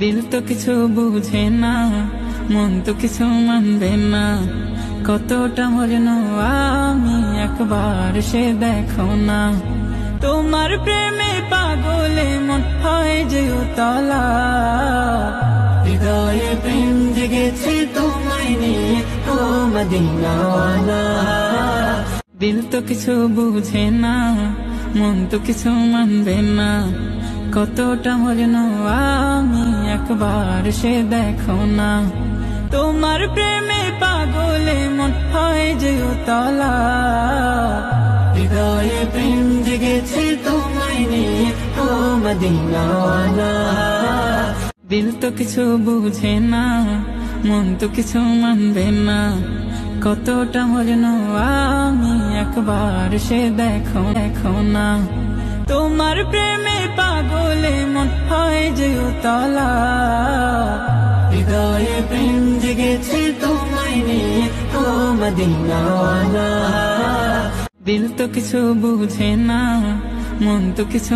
দিল তো কিছু বুঝে না, মন তো কিছু মানবে না। কতটা মজনু আমি একবার সে দেখো না। তোমার প্রেমে পাগলে মন হয় যে উতলা, হৃদয়ে প্রেম জেগেছে তোমায় নিয়ে ও মদিনাওয়ালা। দিল তো কিছু বুঝে না, মন তো কিছু মানবে না। কতটা মজনু আমি একবার সে দেখো না। তোমার প্রেমে পাগলে মন হয় যে উতলা, হৃদয়ে প্রেম জেগেছে তোমায় নিয়ে ও মদিনাওয়ালা। দিল তো কিছু বুঝে না, মন তো কিছু মানবে না। কতটা মজনু আমি একবার সে দেখো না। তোমার প্রেমে পাগলে মন হয় যে উতলা, হৃদয়ে প্রেম জেগেছে তোমায় নিয়ে ও মদিনাওয়ালা। দিল তো কিছু বুঝে না, মন তো কিছু